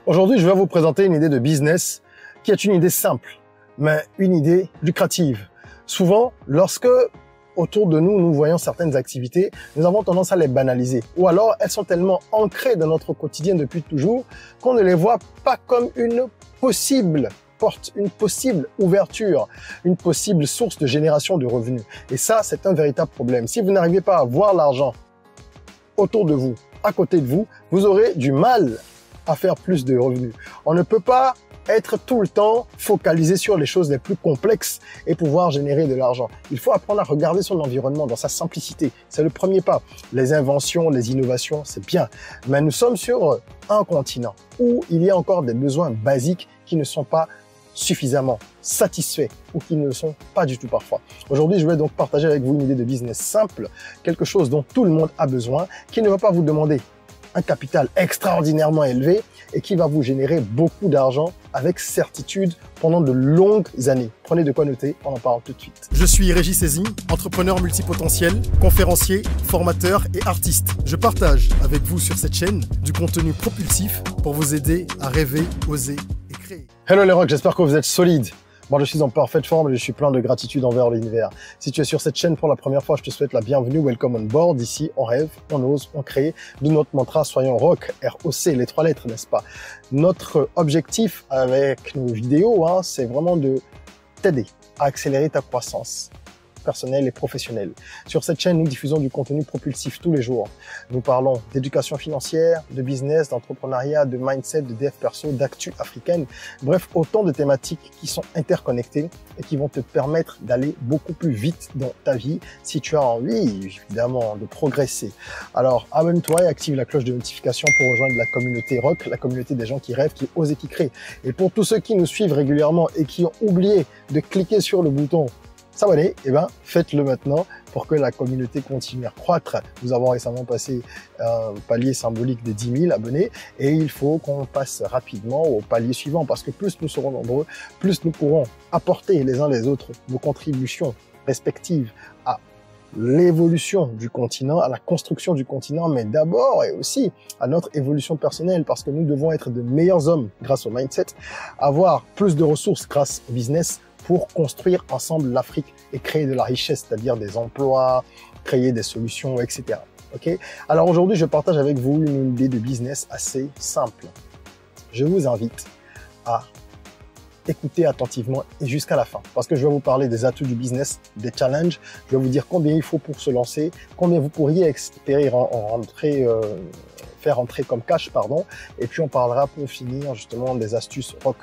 Aujourd'hui, je vais vous présenter une idée de business qui est une idée simple, mais une idée lucrative. Souvent, lorsque autour de nous, nous voyons certaines activités, nous avons tendance à les banaliser. Ou alors, elles sont tellement ancrées dans notre quotidien depuis toujours qu'on ne les voit pas comme une possible porte, une possible ouverture, une possible source de génération de revenus. Et ça, c'est un véritable problème. Si vous n'arrivez pas à voir l'argent autour de vous, à côté de vous, vous aurez du mal à faire plus de revenus. On ne peut pas être tout le temps focalisé sur les choses les plus complexes et pouvoir générer de l'argent. Il faut apprendre à regarder son environnement dans sa simplicité. C'est le premier pas. Les inventions, les innovations, c'est bien. Mais nous sommes sur un continent où il y a encore des besoins basiques qui ne sont pas suffisamment satisfaits ou qui ne le sont pas du tout parfois. Aujourd'hui, je vais donc partager avec vous une idée de business simple, quelque chose dont tout le monde a besoin, qui ne va pas vous demander un capital extraordinairement élevé et qui va vous générer beaucoup d'argent avec certitude pendant de longues années. Prenez de quoi noter, on en parle tout de suite. Je suis Régis Sezin, entrepreneur multipotentiel, conférencier, formateur et artiste. Je partage avec vous sur cette chaîne du contenu propulsif pour vous aider à rêver, oser et créer. Hello les rocks, j'espère que vous êtes solides. Moi, je suis en parfaite forme et je suis plein de gratitude envers l'univers. Si tu es sur cette chaîne pour la première fois, je te souhaite la bienvenue, welcome on board. Ici, on rêve, on ose, on crée. D'où notre mantra, soyons rock, R-O-C, les 3 lettres, n'est-ce pas? Notre objectif avec nos vidéos, c'est vraiment de t'aider à accélérer ta croissance personnelle et professionnelle. Sur cette chaîne, nous diffusons du contenu propulsif tous les jours. Nous parlons d'éducation financière, de business, d'entrepreneuriat, de mindset, de dev perso, d'actu africaine. Bref, autant de thématiques qui sont interconnectées et qui vont te permettre d'aller beaucoup plus vite dans ta vie si tu as envie, évidemment, de progresser. Alors, abonne-toi et active la cloche de notification pour rejoindre la communauté rock, la communauté des gens qui rêvent, qui osent et qui créent. Et pour tous ceux qui nous suivent régulièrement et qui ont oublié de cliquer sur le bouton s'abonner, faites-le maintenant pour que la communauté continue à croître. Nous avons récemment passé un palier symbolique des 10 000 abonnés et il faut qu'on passe rapidement au palier suivant parce que plus nous serons nombreux, plus nous pourrons apporter les uns les autres nos contributions respectives à l'évolution du continent, à la construction du continent, mais d'abord et aussi à notre évolution personnelle parce que nous devons être de meilleurs hommes grâce au mindset, avoir plus de ressources grâce au business, pour construire ensemble l'Afrique et créer de la richesse, c'est-à-dire des emplois, créer des solutions, etc. Okay? Alors aujourd'hui, je partage avec vous une idée de business assez simple. Je vous invite à écouter attentivement et jusqu'à la fin, parce que je vais vous parler des atouts du business, des challenges, je vais vous dire combien il faut pour se lancer, combien vous pourriez espérer faire rentrer comme cash, et puis on parlera pour finir justement des astuces rock.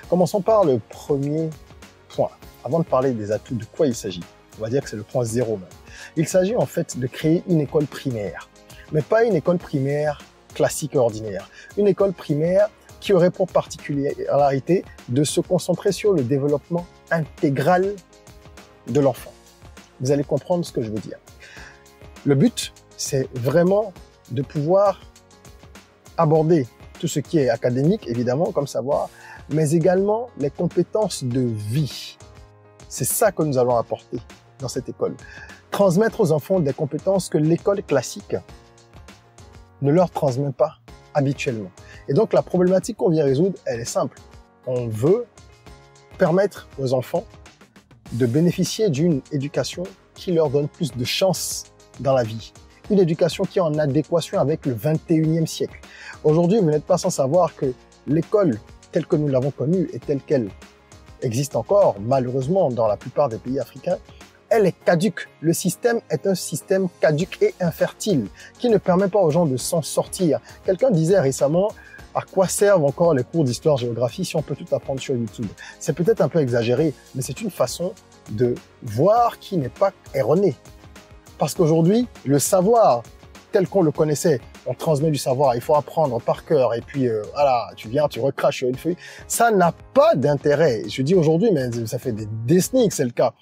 Commençons par le premier point. Avant de parler des atouts, de quoi il s'agit? On va dire que c'est le point 0 même. Il s'agit en fait de créer une école primaire, mais pas une école primaire classique et ordinaire. Une école primaire qui aurait pour particularité de se concentrer sur le développement intégral de l'enfant. Vous allez comprendre ce que je veux dire. Le but, c'est vraiment de pouvoir aborder tout ce qui est académique, évidemment, comme savoir, mais également les compétences de vie. C'est ça que nous allons apporter dans cette école. Transmettre aux enfants des compétences que l'école classique ne leur transmet pas habituellement. Et donc la problématique qu'on vient résoudre, elle est simple. On veut permettre aux enfants de bénéficier d'une éducation qui leur donne plus de chance dans la vie. Une éducation qui est en adéquation avec le 21e siècle. Aujourd'hui, vous n'êtes pas sans savoir que l'école telle que nous l'avons connue et telle qu'elle existe encore, malheureusement, dans la plupart des pays africains, elle est caduque. Le système est un système caduque et infertile qui ne permet pas aux gens de s'en sortir. Quelqu'un disait récemment, à quoi servent encore les cours d'histoire-géographie si on peut tout apprendre sur YouTube? C'est peut-être un peu exagéré, mais c'est une façon de voir qui n'est pas erronée. Parce qu'aujourd'hui, le savoir tel qu'on le connaissait, on transmet du savoir, il faut apprendre par cœur, et puis voilà, tu viens, tu recraches sur une feuille, ça n'a pas d'intérêt. Je dis aujourd'hui, mais ça fait des décennies que c'est le cas.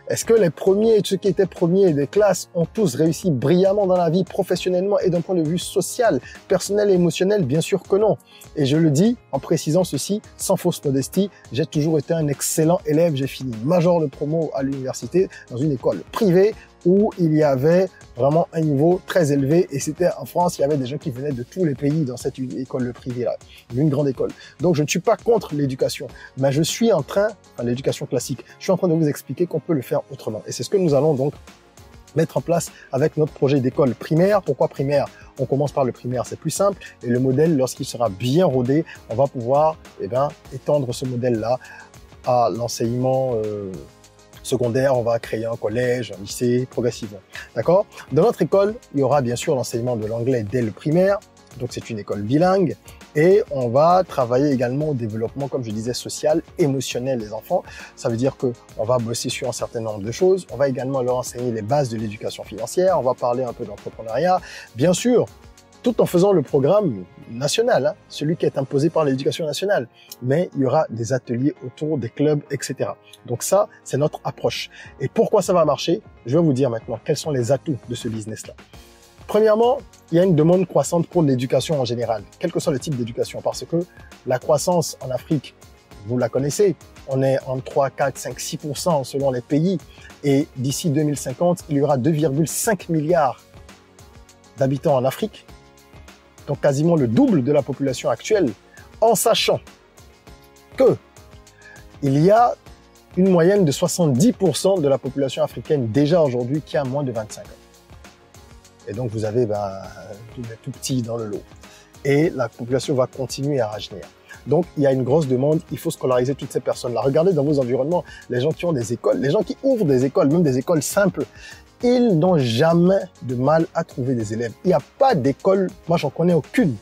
Est-ce que les premiers, ceux qui étaient premiers des classes, ont tous réussi brillamment dans la vie, professionnellement et d'un point de vue social, personnel et émotionnel? Bien sûr que non. Et je le dis en précisant ceci, sans fausse modestie, j'ai toujours été un excellent élève. J'ai fini major de promo à l'université dans une école privée où il y avait vraiment un niveau très élevé, et c'était en France, il y avait des gens qui venaient de tous les pays dans cette école privée-là, une grande école. Donc je ne suis pas contre l'éducation, mais je suis en train, enfin l'éducation classique, je suis en train de vous expliquer qu'on peut le faire autrement. Et c'est ce que nous allons donc mettre en place avec notre projet d'école primaire. Pourquoi primaire? On commence par le primaire, c'est plus simple, et le modèle, lorsqu'il sera bien rodé, on va pouvoir étendre ce modèle-là à l'enseignement secondaire. On va créer un collège, un lycée, progressivement. D'accord? Dans notre école, il y aura bien sûr l'enseignement de l'anglais dès le primaire. Donc, c'est une école bilingue. Et on va travailler également au développement, comme je disais, social, émotionnel des enfants. Ça veut dire qu'on va bosser sur un certain nombre de choses. On va également leur enseigner les bases de l'éducation financière. On va parler un peu d'entrepreneuriat. Bien sûr, tout en faisant le programme national, hein, celui qui est imposé par l'éducation nationale. Mais il y aura des ateliers autour des clubs, etc. Donc ça, c'est notre approche. Et pourquoi ça va marcher? Je vais vous dire maintenant quels sont les atouts de ce business-là. Premièrement, il y a une demande croissante pour l'éducation en général, quel que soit le type d'éducation, parce que la croissance en Afrique, vous la connaissez, on est en 3, 4, 5, 6% selon les pays. Et d'ici 2050, il y aura 2,5 milliards d'habitants en Afrique. Donc quasiment le double de la population actuelle, en sachant que il y a une moyenne de 70% de la population africaine déjà aujourd'hui qui a moins de 25 ans. Et donc vous avez tous les tout petits dans le lot. Et la population va continuer à rajeunir. Donc il y a une grosse demande, il faut scolariser toutes ces personnes-là. Regardez dans vos environnements, les gens qui ont des écoles, les gens qui ouvrent des écoles, même des écoles simples, ils n'ont jamais de mal à trouver des élèves. Il n'y a pas d'école, moi j'en connais aucune.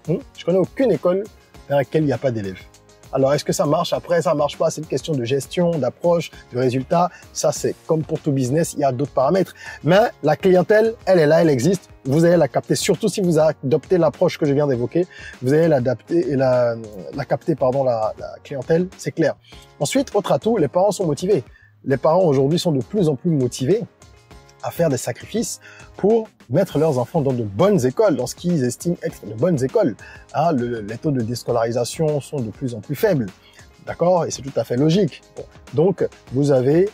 Je connais aucune école dans laquelle il n'y a pas d'élèves. Alors est-ce que ça marche après? Ça marche pas, c'est une question de gestion, d'approche, de résultat. Ça c'est comme pour tout business, il y a d'autres paramètres. Mais la clientèle, elle est là, elle existe. Vous allez la capter, surtout si vous adoptez l'approche que je viens d'évoquer. Vous allez l'adapter et la capter, la clientèle, c'est clair. Ensuite, autre atout, les parents sont motivés. Les parents aujourd'hui sont de plus en plus motivés à faire des sacrifices pour mettre leurs enfants dans de bonnes écoles, dans ce qu'ils estiment être de bonnes écoles. Hein, les taux de déscolarisation sont de plus en plus faibles, d'accord? Et c'est tout à fait logique. Bon. Donc, vous avez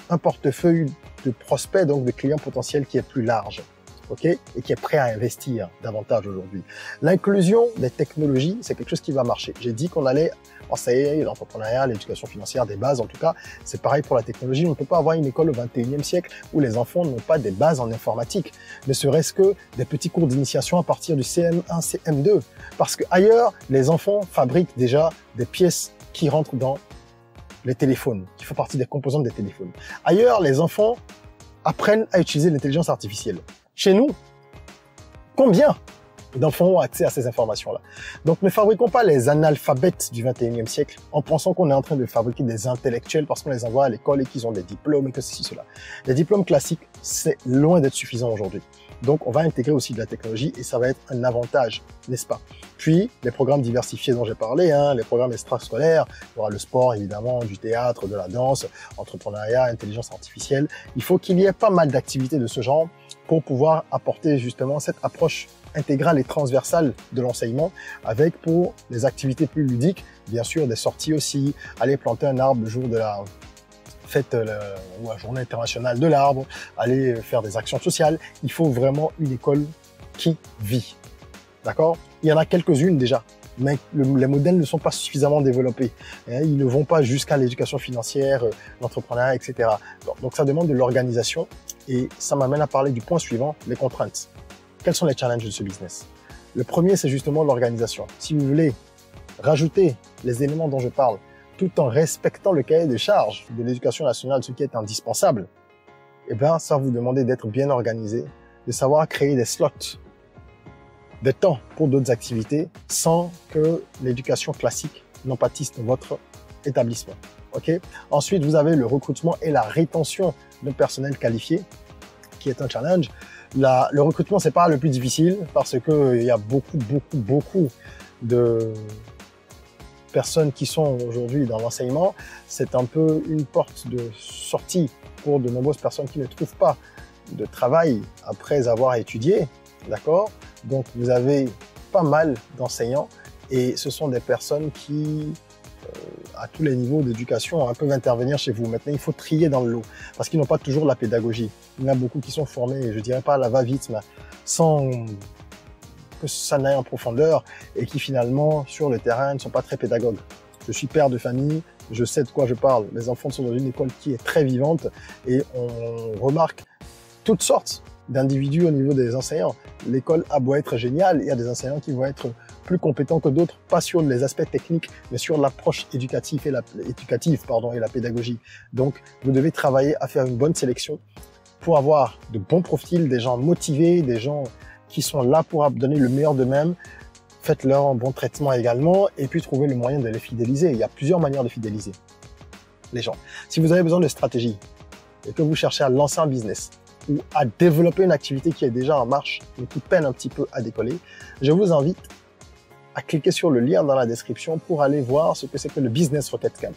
un portefeuille de prospects, donc de clients potentiels qui est plus large, ok? Et qui est prêt à investir davantage aujourd'hui. L'inclusion des technologies, c'est quelque chose qui va marcher. J'ai dit qu'on allait enseigner l'entrepreneuriat, l'éducation financière, des bases en tout cas. C'est pareil pour la technologie. On ne peut pas avoir une école au 21e siècle où les enfants n'ont pas des bases en informatique, ne serait-ce que des petits cours d'initiation à partir du CM1, CM2. Parce que ailleurs, les enfants fabriquent déjà des pièces qui rentrent dans les téléphones, qui font partie des composantes des téléphones. Ailleurs, les enfants apprennent à utiliser l'intelligence artificielle. Chez nous, combien d'enfants ont accès à ces informations-là? Donc, ne fabriquons pas les analphabètes du 21e siècle en pensant qu'on est en train de fabriquer des intellectuels parce qu'on les envoie à l'école et qu'ils ont des diplômes et que ceci, cela. Les diplômes classiques, c'est loin d'être suffisant aujourd'hui. Donc, on va intégrer aussi de la technologie et ça va être un avantage, n'est-ce pas? Puis, les programmes diversifiés dont j'ai parlé, hein, les programmes extrascolaires, il y aura le sport, évidemment, du théâtre, de la danse, entrepreneuriat, intelligence artificielle. Il faut qu'il y ait pas mal d'activités de ce genre pour pouvoir apporter justement cette approche intégrale et transversale de l'enseignement avec pour les activités plus ludiques, bien sûr des sorties aussi, aller planter un arbre le jour de la fête ou la journée internationale de l'arbre, aller faire des actions sociales. Il faut vraiment une école qui vit. D'accord? Il y en a quelques-unes déjà, mais les modèles ne sont pas suffisamment développés. Ils ne vont pas jusqu'à l'éducation financière, l'entrepreneuriat, etc. Donc ça demande de l'organisation et ça m'amène à parler du point suivant, les contraintes. Quels sont les challenges de ce business? Le premier, c'est justement l'organisation. Si vous voulez rajouter les éléments dont je parle, tout en respectant le cahier de charges de l'éducation nationale, ce qui est indispensable, eh bien, ça va vous demander d'être bien organisé, de savoir créer des slots, des temps pour d'autres activités, sans que l'éducation classique n'en pâtisse de votre établissement. Okay? Ensuite, vous avez le recrutement et la rétention de personnel qualifié, qui est un challenge. Le recrutement, c'est pas le plus difficile parce que il y a beaucoup de personnes qui sont aujourd'hui dans l'enseignement, c'est un peu une porte de sortie pour de nombreuses personnes qui ne trouvent pas de travail après avoir étudié, d'accord? Donc, vous avez pas mal d'enseignants et ce sont des personnes qui, à tous les niveaux d'éducation, peuvent intervenir chez vous. Maintenant, il faut trier dans le lot parce qu'ils n'ont pas toujours la pédagogie. Il y en a beaucoup qui sont formés, je dirais pas à la va-vite, mais sans que ça n'aille en profondeur et qui finalement, sur le terrain, ne sont pas très pédagogues. Je suis père de famille, je sais de quoi je parle. Mes enfants sont dans une école qui est très vivante et on remarque toutes sortes d'individus au niveau des enseignants. L'école a beau être géniale, il y a des enseignants qui vont être plus compétents que d'autres, pas sur les aspects techniques, mais sur l'approche éducative et la pédagogie. Donc, vous devez travailler à faire une bonne sélection pour avoir de bons profils, des gens motivés, des gens qui sont là pour donner le meilleur d'eux-mêmes. Faites-leur un bon traitement également et puis trouvez le moyen de les fidéliser. Il y a plusieurs manières de fidéliser les gens. Si vous avez besoin de stratégie et que vous cherchez à lancer un business ou à développer une activité qui est déjà en marche mais qui peine un petit peu à décoller, je vous invite à cliquer sur le lien dans la description pour aller voir ce que c'est que le Business Rocket Camp.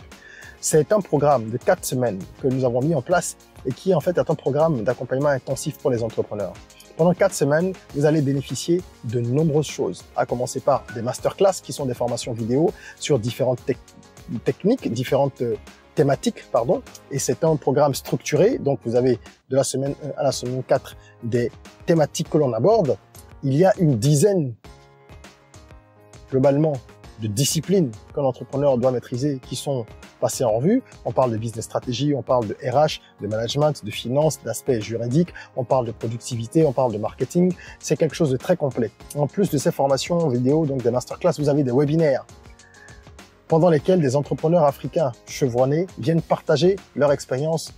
C'est un programme de 4 semaines que nous avons mis en place et qui en fait est un programme d'accompagnement intensif pour les entrepreneurs. Pendant 4 semaines, vous allez bénéficier de nombreuses choses, à commencer par des masterclass qui sont des formations vidéo sur différentes techniques, différentes thématiques, pardon. Et c'est un programme structuré, donc vous avez de la semaine 1 à la semaine 4 des thématiques que l'on aborde. Il y a une dizaine, globalement, de disciplines que l'entrepreneur doit maîtriser qui sont passées en revue. On parle de business stratégie, on parle de RH, de management, de finance, d'aspect juridique, on parle de productivité, on parle de marketing. C'est quelque chose de très complet. En plus de ces formations vidéo, donc des masterclass, vous avez des webinaires pendant lesquels des entrepreneurs africains chevronnés viennent partager leur expérience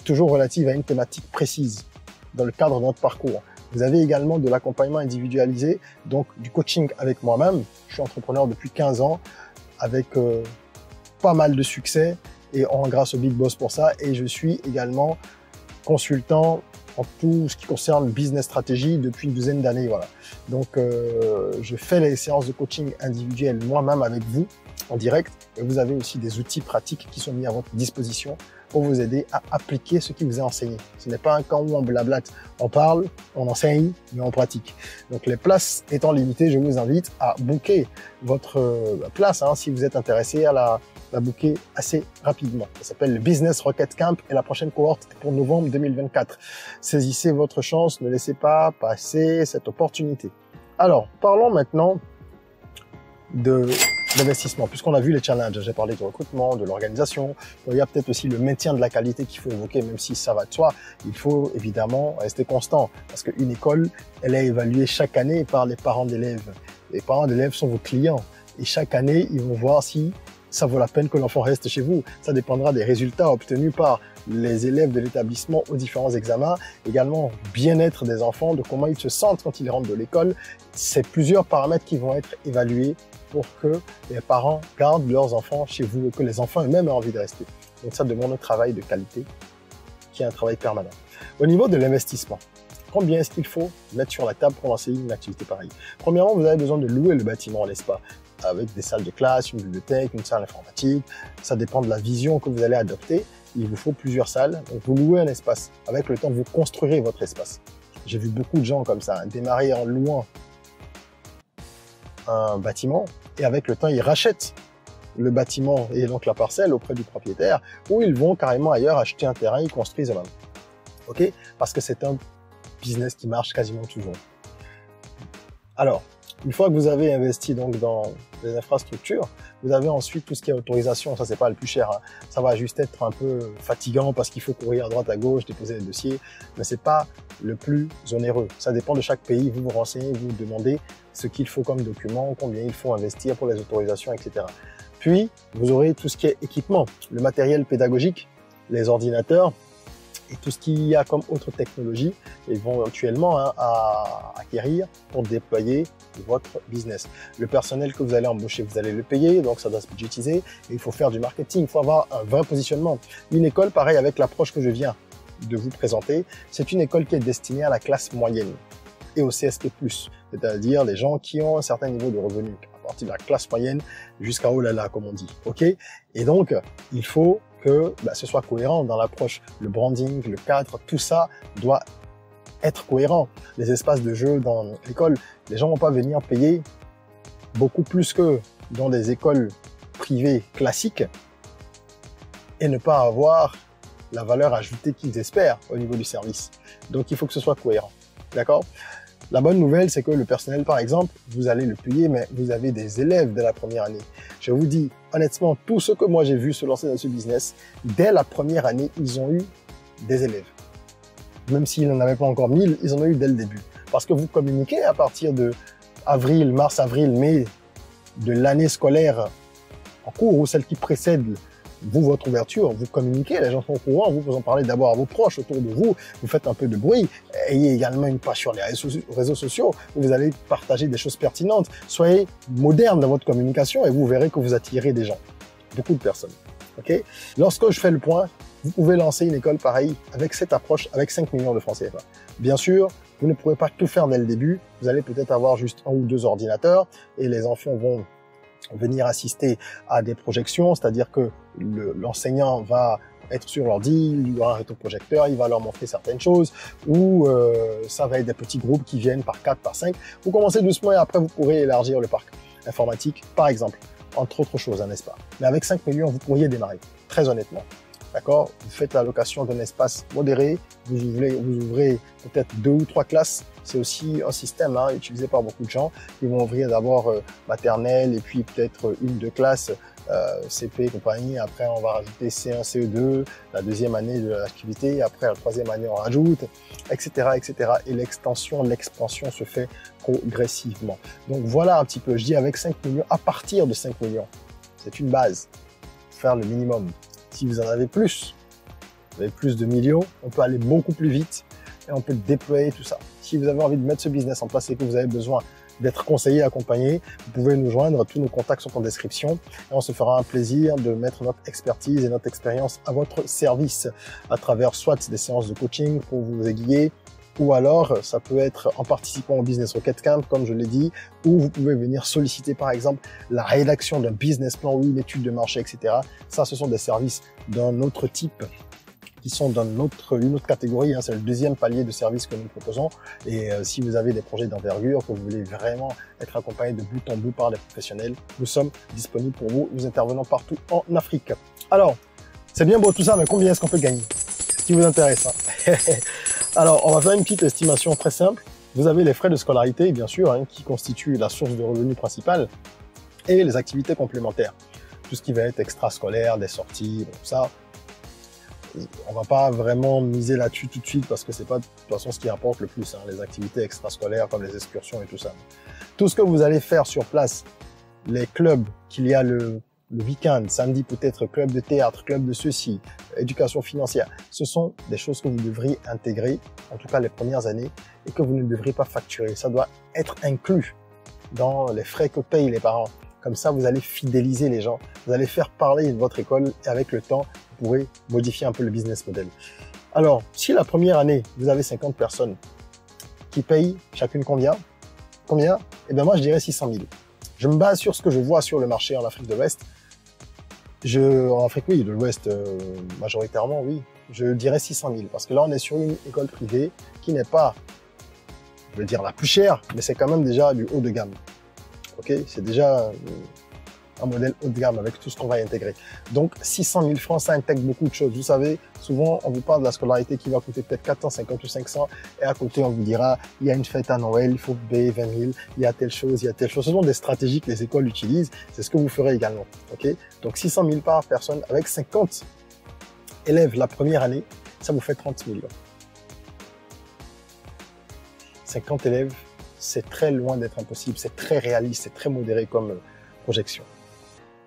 toujours relative à une thématique précise dans le cadre de notre parcours. Vous avez également de l'accompagnement individualisé, donc du coaching avec moi-même. Je suis entrepreneur depuis 15 ans avec pas mal de succès et on rend grâce au Big Boss pour ça. Et je suis également consultant en tout ce qui concerne business stratégie depuis une douzaine d'années. Voilà. Donc, je fais les séances de coaching individuelles moi-même avec vous en direct et vous avez aussi des outils pratiques qui sont mis à votre disposition pour vous aider à appliquer ce qui vous est enseigné. Ce n'est pas un camp où on blablate, on parle, on enseigne, mais on pratique. Donc les places étant limitées, je vous invite à booker votre place si vous êtes intéressé à la booker assez rapidement. Ça s'appelle le Business Rocket Camp et la prochaine cohorte est pour novembre 2024. Saisissez votre chance, ne laissez pas passer cette opportunité. Alors, parlons maintenant d'investissement, puisqu'on a vu les challenges. J'ai parlé du recrutement, de l'organisation. Il y a peut-être aussi le maintien de la qualité qu'il faut évoquer, même si ça va de soi. Il faut évidemment rester constant, parce qu'une école, elle est évaluée chaque année par les parents d'élèves. Les parents d'élèves sont vos clients. Et chaque année, ils vont voir si ça vaut la peine que l'enfant reste chez vous. Ça dépendra des résultats obtenus par les élèves de l'établissement aux différents examens. Également, bien-être des enfants, de comment ils se sentent quand ils rentrent de l'école. C'est plusieurs paramètres qui vont être évalués pour que les parents gardent leurs enfants chez vous et que les enfants eux-mêmes aient envie de rester. Donc ça demande un travail de qualité qui est un travail permanent. Au niveau de l'investissement, combien est-ce qu'il faut mettre sur la table pour lancer une activité pareille? Premièrement, vous avez besoin de louer le bâtiment, n'est-ce pas? Avec des salles de classe, une bibliothèque, une salle informatique. Ça dépend de la vision que vous allez adopter. Il vous faut plusieurs salles. Donc vous louez un espace. Avec le temps, vous construirez votre espace. J'ai vu beaucoup de gens comme ça démarrer en louant un bâtiment et avec le temps, ils rachètent le bâtiment et donc la parcelle auprès du propriétaire ou ils vont carrément ailleurs acheter un terrain, ils construisent eux-mêmes. OK? Parce que c'est un business qui marche quasiment toujours. Alors, une fois que vous avez investi donc dans les infrastructures, vous avez ensuite tout ce qui est autorisation. Ça, c'est pas le plus cher. Ça va juste être un peu fatigant parce qu'il faut courir à droite, à gauche, déposer les dossiers. Mais c'est pas le plus onéreux. Ça dépend de chaque pays. Vous vous renseignez, vous demandez ce qu'il faut comme document, combien il faut investir pour les autorisations, etc. Puis, vous aurez tout ce qui est équipement, le matériel pédagogique, les ordinateurs, et tout ce qu'il y a comme autre technologie, éventuellement à acquérir pour déployer votre business. Le personnel que vous allez embaucher, vous allez le payer, donc ça doit se budgétiser. Et il faut faire du marketing, il faut avoir un vrai positionnement. Une école, pareil, avec l'approche que je viens de vous présenter, c'est une école qui est destinée à la classe moyenne et au CSP+, c'est-à-dire les gens qui ont un certain niveau de revenus. partir de la classe moyenne jusqu'à oh là là, comme on dit. OK? Et donc, il faut que ce soit cohérent dans l'approche. Le branding, le cadre, tout ça doit être cohérent. Les espaces de jeu dans l'école, les gens vont pas venir payer beaucoup plus que dans des écoles privées classiques et ne pas avoir la valeur ajoutée qu'ils espèrent au niveau du service. Donc, il faut que ce soit cohérent. D'accord? La bonne nouvelle, c'est que le personnel, par exemple, vous allez le payer, mais vous avez des élèves dès la première année. Je vous dis, honnêtement, tout ce que moi j'ai vu se lancer dans ce business, dès la première année, ils ont eu des élèves. Même s'ils n'en avaient pas encore 1000, ils en ont eu dès le début. Parce que vous communiquez à partir de avril, mars, avril, mai de l'année scolaire en cours ou celle qui précède vous, votre ouverture, vous communiquez, les gens sont au courant, vous en parlez d'abord à vos proches autour de vous, vous faites un peu de bruit, ayez également une page sur les réseaux sociaux où vous allez partager des choses pertinentes, soyez moderne dans votre communication et vous verrez que vous attirez des gens, beaucoup de personnes. Okay? Lorsque je fais le point, vous pouvez lancer une école pareille avec cette approche, avec 5 millions de francs CFA. Bien sûr, vous ne pourrez pas tout faire dès le début, vous allez peut-être avoir juste 1 ou 2 ordinateurs et les enfants vont venir assister à des projections, c'est-à-dire que l'enseignant va être sur l'ordi, il y aura un rétroprojecteur, il va leur montrer certaines choses, ou ça va être des petits groupes qui viennent par 4, par 5. Vous commencez doucement et après vous pourrez élargir le parc informatique, par exemple, entre autres choses, n'est-ce pas? Mais avec 5 millions, vous pourriez démarrer, très honnêtement. D'accord? Vous faites la location d'un espace modéré, vous ouvrez peut-être 2 ou 3 classes. C'est aussi un système utilisé par beaucoup de gens. Ils vont ouvrir d'abord maternelle et puis peut-être 1 ou 2 classes CP et compagnie. Après, on va rajouter C1, CE2, la deuxième année de l'activité. Après, la troisième année, on rajoute, etc., etc. Et l'expansion se fait progressivement. Donc voilà un petit peu. Je dis avec 5 millions, à partir de 5 millions. C'est une base. Faire le minimum. Si vous en avez plus, vous avez plus de millions, on peut aller beaucoup plus vite et on peut déployer tout ça. Si vous avez envie de mettre ce business en place et que vous avez besoin d'être conseillé, accompagné, vous pouvez nous joindre. Tous nos contacts sont en description et on se fera un plaisir de mettre notre expertise et notre expérience à votre service à travers soit des séances de coaching pour vous aiguiller, ou alors ça peut être en participant au Business Rocket Camp, comme je l'ai dit, où vous pouvez venir solliciter par exemple la rédaction d'un business plan ou une étude de marché, etc. Ça, ce sont des services d'un autre type qui sont dans une autre catégorie. C'est le deuxième palier de services que nous proposons. Et si vous avez des projets d'envergure, que vous voulez vraiment être accompagné de bout en bout par des professionnels, nous sommes disponibles pour vous. Nous intervenons partout en Afrique. Alors, c'est bien beau tout ça, mais combien est-ce qu'on peut gagner? Ce qui vous intéresse. Alors, on va faire une petite estimation très simple. Vous avez les frais de scolarité, bien sûr, qui constituent la source de revenus principale, et les activités complémentaires. Tout ce qui va être extrascolaire, des sorties, tout ça. On va pas vraiment miser là-dessus tout de suite parce que c'est pas de toute façon ce qui rapporte le plus, les activités extrascolaires comme les excursions et tout ça. Tout ce que vous allez faire sur place, les clubs qu'il y a le week-end, samedi peut-être club de théâtre, club de ceci, éducation financière, ce sont des choses que vous devriez intégrer, en tout cas les premières années, et que vous ne devrez pas facturer. Ça doit être inclus dans les frais que payent les parents. Comme ça, vous allez fidéliser les gens, vous allez faire parler de votre école et avec le temps, vous pourrez modifier un peu le business model. Alors, si la première année, vous avez 50 personnes qui payent chacune combien? Eh bien moi, je dirais 600 000. Je me base sur ce que je vois sur le marché en Afrique de l'Ouest. En Afrique, oui, de l'Ouest, majoritairement, oui. Je dirais 600 000 parce que là, on est sur une école privée qui n'est pas, je veux dire, la plus chère, mais c'est quand même déjà du haut de gamme. Ok, c'est déjà un modèle haut de gamme avec tout ce qu'on va intégrer. Donc, 600 000 francs, ça intègre beaucoup de choses. Vous savez, souvent, on vous parle de la scolarité qui va coûter peut-être 450 ou 500 et à côté, on vous dira, il y a une fête à Noël, il faut payer 20 000, il y a telle chose, il y a telle chose. Ce sont des stratégies que les écoles utilisent. C'est ce que vous ferez également. Ok, donc 600 000 par personne avec 50 élèves la première année, ça vous fait 30 millions. 50 élèves, c'est très loin d'être impossible. C'est très réaliste, c'est très modéré comme projection.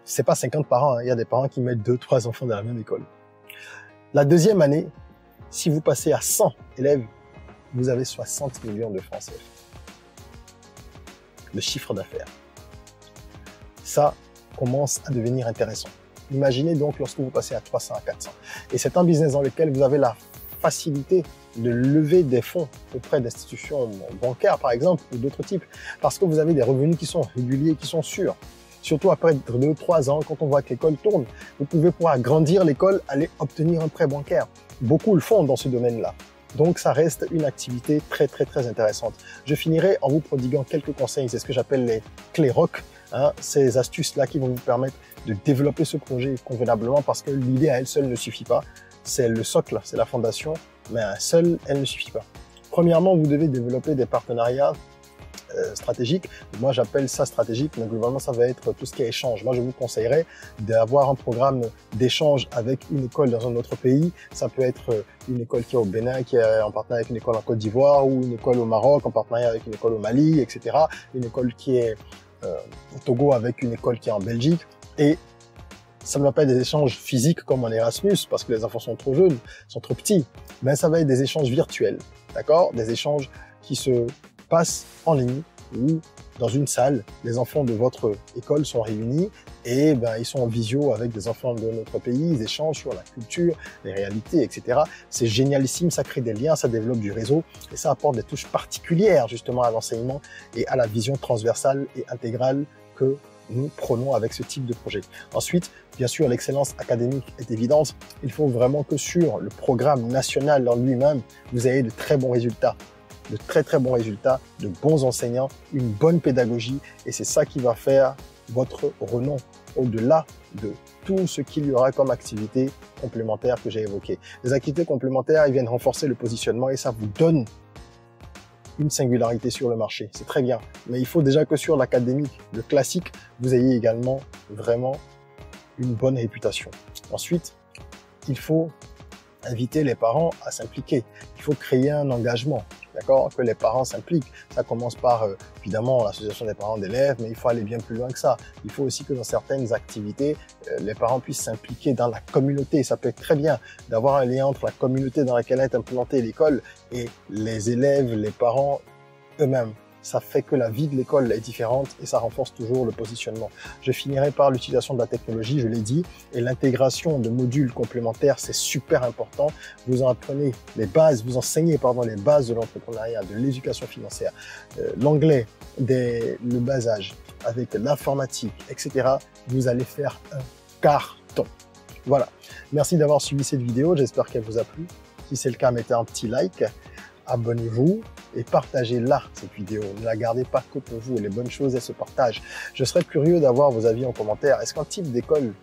C'est pas 50 parents, il y a des parents qui mettent 2-3 enfants dans la même école. La deuxième année, si vous passez à 100 élèves, vous avez 60 millions de francs CFA. Le chiffre d'affaires. Ça commence à devenir intéressant. Imaginez donc lorsque vous passez à 300, à 400. Et c'est un business dans lequel vous avez la facilité de lever des fonds auprès d'institutions bancaires, par exemple, ou d'autres types, parce que vous avez des revenus qui sont réguliers, qui sont sûrs. Surtout après 2 ou 3 ans, quand on voit que l'école tourne, vous pouvez pouvoir grandir l'école, aller obtenir un prêt bancaire. Beaucoup le font dans ce domaine-là. Donc, ça reste une activité très, très, très intéressante. Je finirai en vous prodiguant quelques conseils. C'est ce que j'appelle les clés rock. Ces astuces-là qui vont vous permettre de développer ce projet convenablement parce que l'idée à elle seule ne suffit pas. C'est le socle, c'est la fondation, mais à elle seule, elle ne suffit pas. Premièrement, vous devez développer des partenariats stratégique. Moi, j'appelle ça stratégique, mais globalement, ça va être tout ce qui est échange. Moi, je vous conseillerais d'avoir un programme d'échange avec une école dans un autre pays. Ça peut être une école qui est au Bénin, qui est en partenariat avec une école en Côte d'Ivoire, ou une école au Maroc en partenariat avec une école au Mali, etc. Une école qui est au Togo avec une école qui est en Belgique. Et ça ne va pas être des échanges physiques comme en Erasmus, parce que les enfants sont trop jeunes, sont trop petits, mais ça va être des échanges virtuels, d'accord? Des échanges qui se passent en ligne ou dans une salle. Les enfants de votre école sont réunis et ils sont en visio avec des enfants de notre pays, ils échangent sur la culture, les réalités, etc. C'est génialissime, ça crée des liens, ça développe du réseau et ça apporte des touches particulières justement à l'enseignement et à la vision transversale et intégrale que nous prenons avec ce type de projet. Ensuite, bien sûr, l'excellence académique est évidente. Il faut vraiment que sur le programme national en lui-même, vous ayez de très bons résultats. De très très bons résultats, de bons enseignants, une bonne pédagogie et c'est ça qui va faire votre renom au-delà de tout ce qu'il y aura comme activité complémentaire que j'ai évoqué. Les activités complémentaires, ils viennent renforcer le positionnement et ça vous donne une singularité sur le marché. C'est très bien, mais il faut déjà que sur l'académique, le classique, vous ayez également vraiment une bonne réputation. Ensuite, il faut inviter les parents à s'impliquer. Il faut créer un engagement. D'accord, que les parents s'impliquent. Ça commence par, évidemment, l'association des parents d'élèves, mais il faut aller bien plus loin que ça. Il faut aussi que dans certaines activités, les parents puissent s'impliquer dans la communauté. Ça peut être très bien d'avoir un lien entre la communauté dans laquelle est implantée l'école et les élèves, les parents eux-mêmes. Ça fait que la vie de l'école est différente et ça renforce toujours le positionnement. Je finirai par l'utilisation de la technologie, je l'ai dit, et l'intégration de modules complémentaires, c'est super important. Vous en apprenez les bases, vous enseignez les bases de l'entrepreneuriat, de l'éducation financière, l'anglais, le bas âge, avec l'informatique, etc. Vous allez faire un carton. Voilà. Merci d'avoir suivi cette vidéo, j'espère qu'elle vous a plu. Si c'est le cas, mettez un petit like. Abonnez-vous et partagez-la, cette vidéo. Ne la gardez pas que pour vous. Les bonnes choses, elles se partagent. Je serais curieux d'avoir vos avis en commentaire. Est-ce qu'un type d'école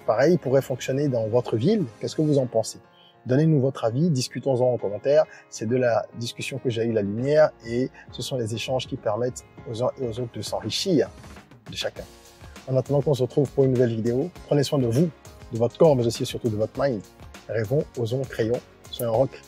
pareil pourrait fonctionner dans votre ville? Qu'est-ce que vous en pensez? Donnez-nous votre avis, discutons-en en commentaire. C'est de la discussion que j'ai eu la lumière et ce sont les échanges qui permettent aux uns et aux autres de s'enrichir de chacun. En attendant qu'on se retrouve pour une nouvelle vidéo, prenez soin de vous, de votre corps, mais aussi et surtout de votre mind. Rêvons, osons, créons. Soyons rock.